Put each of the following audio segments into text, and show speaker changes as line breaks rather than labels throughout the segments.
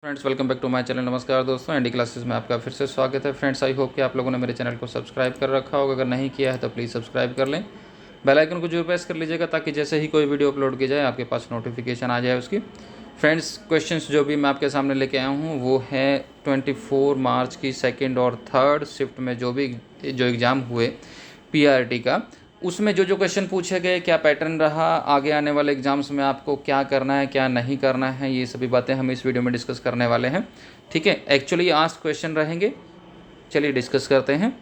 Friends, welcome back to my channel. नमस्कार दोस्तों, ND classes में आपका फिर से स्वागत है। फ्रेंड्स, आई होप कि आप लोगों ने मेरे चैनल को सब्सक्राइब कर रखा होगा। अगर नहीं किया है तो प्लीज़ सब्सक्राइब कर लें, बेल आइकन को जरूर प्रेस कर लीजिएगा ताकि जैसे ही कोई वीडियो अपलोड की जाए आपके पास नोटिफिकेशन आ जाए उसकी। फ्रेंड्स, क्वेश्चंस जो भी मैं आपके सामने लेके आया हूँ वो है 24 मार्च की सेकेंड और थर्ड शिफ्ट में जो एग्ज़ाम हुए PRT का, उसमें जो क्वेश्चन पूछे गए, क्या पैटर्न रहा, आगे आने वाले एग्जाम्स में आपको क्या करना है क्या नहीं करना है, ये सभी बातें हम इस वीडियो में डिस्कस करने वाले हैं। ठीक है, एक्चुअली आस्क्ड क्वेश्चन रहेंगे। चलिए डिस्कस करते हैं।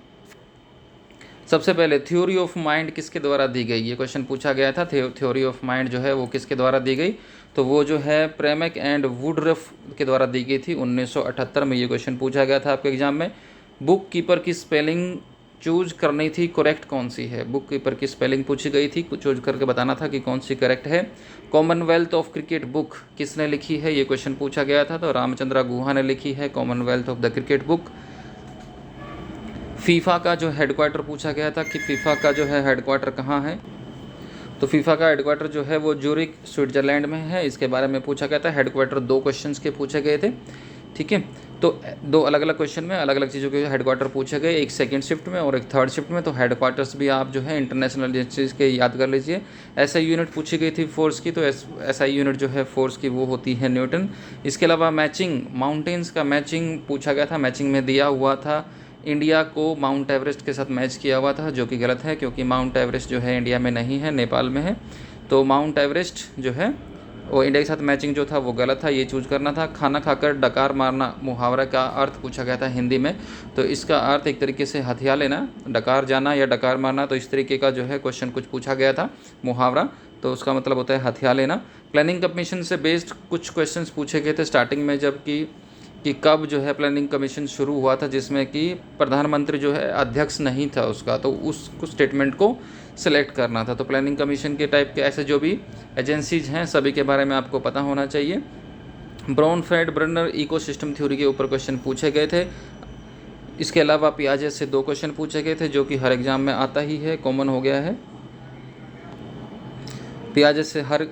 सबसे पहले थ्योरी ऑफ माइंड किसके द्वारा दी गई, ये क्वेश्चन पूछा गया था। थ्योरी ऑफ माइंड जो है वो किसके द्वारा दी गई, तो वो जो है प्रेमेक एंड वुडरफ के द्वारा दी गई थी। 1978 में ये क्वेश्चन पूछा गया था आपके एग्जाम में। बुक कीपर की स्पेलिंग चूज करनी थी, करेक्ट कौन सी है। बुक कीपर की स्पेलिंग पूछी गई थी, चूज करके बताना था कि कौन सी करेक्ट है। कॉमनवेल्थ ऑफ क्रिकेट बुक किसने लिखी है, ये क्वेश्चन पूछा गया था, तो रामचंद्र गुहा ने लिखी है Commonwealth of the cricket book. FIFA का जो हेडक्वार्टर पूछा गया था कि फीफा का जो है हेडक्वार्टर कहाँ है, तो फीफा का हेडक्वार्टर जो है वो ज्यूरिख स्विट्जरलैंड में है। इसके बारे में पूछा गया था। हेडक्वार्टर 2 क्वेश्चंस के पूछे गए थे। ठीक है, तो 2 अलग अलग क्वेश्चन में अलग अलग चीज़ों के हेडक्वार्टर पूछे गए, एक सेकंड शिफ्ट में और एक थर्ड शिफ्ट में। तो हेडक्वार्टर्स भी आप जो है इंटरनेशनल एजेंसीज के याद कर लीजिए। SI यूनिट पूछी गई थी फोर्स की, तो SI यूनिट जो है फोर्स की वो होती है न्यूटन। इसके अलावा मैचिंग, माउंटेन्स का मैचिंग पूछा गया था। मैचिंग में दिया हुआ था इंडिया को माउंट एवरेस्ट के साथ मैच किया हुआ था, जो कि गलत है क्योंकि माउंट एवरेस्ट जो है इंडिया में नहीं है, नेपाल में है। तो माउंट एवरेस्ट जो है वो इंडिया के साथ मैचिंग जो था वो गलत था, ये चूज करना था। खाना खाकर डकार मारना मुहावरा का अर्थ पूछा गया था हिंदी में, तो इसका अर्थ एक तरीके से हथिया लेना, डकार जाना या डकार मारना, तो इस तरीके का जो है क्वेश्चन कुछ पूछा गया था मुहावरा, तो उसका मतलब होता है हथिया लेना। प्लानिंग कमीशन से बेस्ड कुछ क्वेश्चंस पूछे गए थे स्टार्टिंग में, जबकि कि कब जो है प्लानिंग कमीशन शुरू हुआ था, जिसमें कि प्रधानमंत्री जो है अध्यक्ष नहीं था उसका, तो उस स्टेटमेंट को सिलेक्ट करना था। तो प्लानिंग कमीशन के टाइप के ऐसे जो भी एजेंसीज हैं सभी के बारे में आपको पता होना चाहिए। ब्राउनफेल्ड ब्रनर इकोसिस्टम थ्योरी के ऊपर क्वेश्चन पूछे गए थे। इसके अलावा पियाजे से 2 क्वेश्चन पूछे गए थे, जो कि हर एग्जाम में आता ही है, कॉमन हो गया है। पियाजे से हर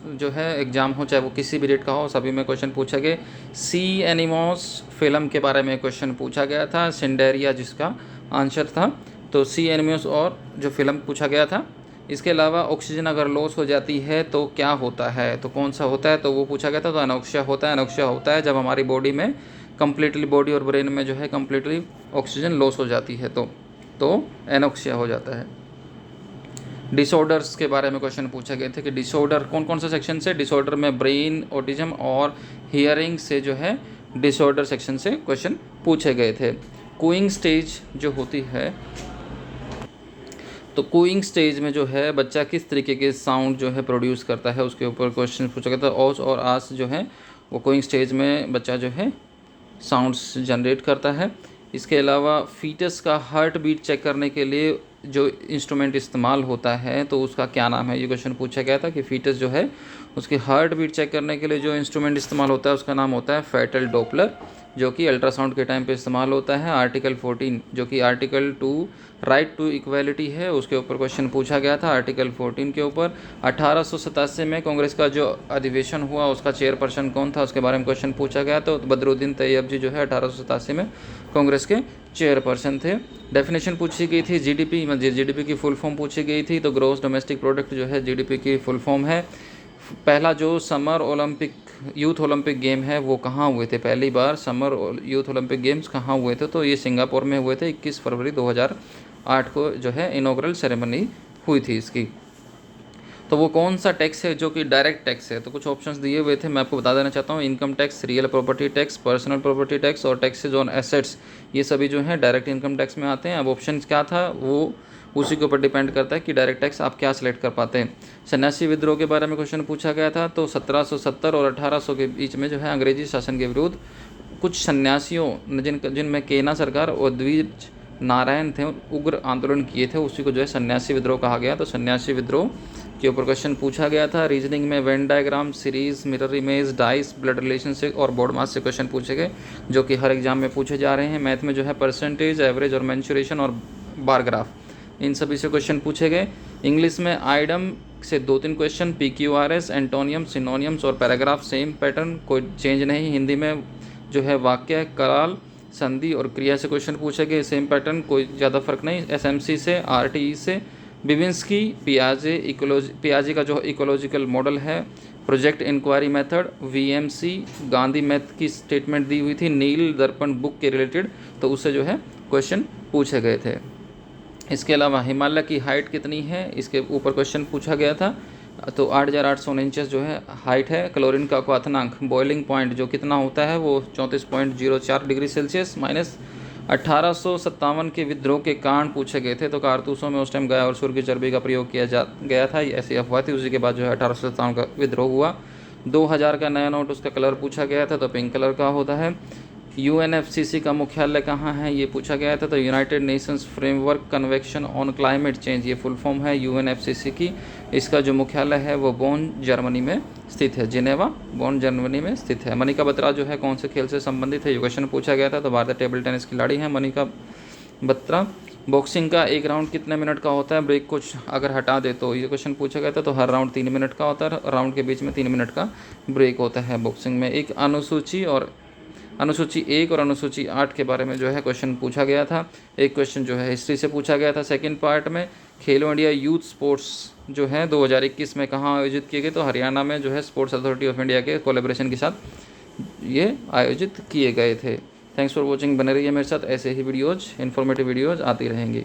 जो है एग्ज़ाम हो, चाहे वो किसी भी रेट का हो, सभी में क्वेश्चन पूछा गया। सी एनिमोस फिल्म के बारे में क्वेश्चन पूछा गया था, सिंडेरिया जिसका आंसर था, तो सी एनिमोस और जो फिल्म पूछा गया था। इसके अलावा ऑक्सीजन अगर लॉस हो जाती है तो क्या होता है, तो कौन सा होता है, तो वो पूछा गया था, तो अनोक्सिया होता है। अनोक्सिया होता है जब हमारी बॉडी में कम्प्लीटली, बॉडी और ब्रेन में जो है कम्प्लीटली ऑक्सीजन लॉस हो जाती है, तो एनोक्सिया हो जाता है। डिसऑर्डर्स के बारे में क्वेश्चन पूछे गए थे कि डिसऑर्डर कौन कौन से सेक्शन से, डिसऑर्डर में ब्रेन, ऑटिज्म और हियरिंग से जो है डिसऑर्डर सेक्शन से क्वेश्चन पूछे गए थे। कूइंग स्टेज जो होती है, तो कूइंग स्टेज में जो है बच्चा किस तरीके के साउंड जो है प्रोड्यूस करता है, उसके ऊपर क्वेश्चन पूछा गया था। ओस और आस जो है वो कूइंग स्टेज में बच्चा जो है साउंड्स जनरेट करता है। इसके अलावा फीटस का हार्ट बीट चेक करने के लिए जो इंस्ट्रूमेंट इस्तेमाल होता है तो उसका क्या नाम है, ये क्वेश्चन पूछा गया था कि फीटस जो है उसकी हार्ट बीट चेक करने के लिए जो इंस्ट्रूमेंट इस्तेमाल होता है उसका नाम होता है फेटल डॉपलर, जो कि अल्ट्रासाउंड के टाइम पे इस्तेमाल होता है। आर्टिकल 14 जो कि आर्टिकल 2 राइट टू इक्वालिटी है, उसके ऊपर क्वेश्चन पूछा गया था आर्टिकल 14 के ऊपर। 1887 में कांग्रेस का जो अधिवेशन हुआ उसका चेयरपर्सन कौन था, उसके बारे में क्वेश्चन पूछा गया, तो बदरुद्दीन तैयब जी जो है 1887 में कांग्रेस के चेयरपर्सन थे। डेफिनेशन पूछी गई थी जीडीपी की फुल फॉर्म पूछी गई थी, तो ग्रॉस डोमेस्टिक प्रोडक्ट जो है जीडीपी की फुल फॉर्म है। पहला जो summer Olympic youth Olympic game है वो कहाँ हुए थे, पहली बार समर यूथ ओलंपिक गेम्स कहाँ हुए थे, तो ये सिंगापुर में हुए थे। 21 फरवरी 2008 को जो है इनॉग्रल सेरेमनी हुई थी इसकी। तो वो कौन सा टैक्स है जो कि डायरेक्ट टैक्स है, तो कुछ ऑप्शंस दिए हुए थे, मैं आपको बता देना चाहता हूँ। Income tax, real property tax, personal property tax और टैक्सेज ऑन एसेट्स, ये सभी जो है डायरेक्ट इनकम टैक्स में आते हैं। अब ऑप्शन क्या था वो उसी के ऊपर डिपेंड करता है कि डायरेक्ट टैक्स आप क्या सिलेक्ट कर पाते हैं। सन्यासी विद्रोह के बारे में क्वेश्चन पूछा गया था, तो 1770 और 1800 के बीच में जो है अंग्रेजी शासन के विरुद्ध कुछ सन्यासियों जिनमें केना सरकार और द्विज नारायण थे, उग्र आंदोलन किए थे, उसी को जो है सन्यासी विद्रोह कहा गया। तो सन्यासी विद्रोह के ऊपर क्वेश्चन पूछा गया था। रीजनिंग में Venn diagram, series, mirror image, dice, blood relationship और बोर्ड मास से क्वेश्चन पूछे गए, जो कि हर एग्जाम में पूछे जा रहे हैं। मैथ में जो है परसेंटेज, एवरेज और मेंसुरेशन और बार ग्राफ, इन सभी से क्वेश्चन पूछे गए। इंग्लिश में आइडम से 2-3 क्वेश्चन, PQRS, एंटोनियम, सिनोनियम्स और पैराग्राफ, सेम पैटर्न, कोई चेंज नहीं। हिंदी में जो है वाक्य, कराल, संधि और क्रिया से क्वेश्चन पूछे गए। सेम पैटर्न, कोई ज़्यादा फर्क नहीं। एसएमसी से, आरटीई से, बिबिंस्की, पियाजे का जो इकोलॉजिकल मॉडल है, project inquiry method, VMC, Gandhi math की स्टेटमेंट दी हुई थी, नील दर्पण बुक के रिलेटेड, तो उससे जो है क्वेश्चन पूछे गए थे। इसके अलावा हिमालय की हाइट कितनी है, इसके ऊपर क्वेश्चन पूछा गया था। तो 8,819 जो है हाइट है। क्लोरीन का क्वथनांक, बॉइलिंग पॉइंट जो कितना होता है वो 34.04 डिग्री सेल्सियस माइनस। 1857 के विद्रोह के कारण पूछे गए थे। तो कारतूसों में उस टाइम गाय और सुर की चर्बी का प्रयोग किया गया था, ऐसी अफवाह थी। उसी के बाद जो है 1857 का विद्रोह हुआ। 2000 का नया नोट, उसका कलर पूछा गया था, तो पिंक कलर का होता है। यूएनएफसीसी का मुख्यालय कहाँ है, ये पूछा गया था। तो United Nations framework convention on climate change, ये फुल फॉर्म है यूएनएफसीसी की। इसका जो मुख्यालय है वो बोन जर्मनी में स्थित है, जिनेवा बोन जर्मनी में स्थित है। मनिका बत्रा जो है कौन से खेल से संबंधित है, ये क्वेश्चन पूछा गया था। तो भारतीय टेबल टेनिस खिलाड़ी हैं मनिका बत्रा। बॉक्सिंग का एक राउंड कितने मिनट का होता है, ब्रेक कुछ अगर हटा दे तो, ये क्वेश्चन पूछा गया था। तो हर राउंड 3 मिनट का होता है, राउंड के बीच में 3 मिनट का ब्रेक होता है बॉक्सिंग में। एक अनुसूची 1 और अनुसूची 8 के बारे में जो है क्वेश्चन पूछा गया था। एक क्वेश्चन जो है हिस्ट्री से पूछा गया था। सेकंड पार्ट में खेलो इंडिया यूथ स्पोर्ट्स जो है 2021 में कहाँ आयोजित किए गए, तो हरियाणा में जो है स्पोर्ट्स अथॉरिटी ऑफ इंडिया के कोलैबोरेशन के साथ ये आयोजित किए गए थे। Thanks for watching. बने रहिए मेरे साथ, ऐसे ही वीडियोज़, इन्फॉर्मेटिव वीडियोज़ आती रहेंगी।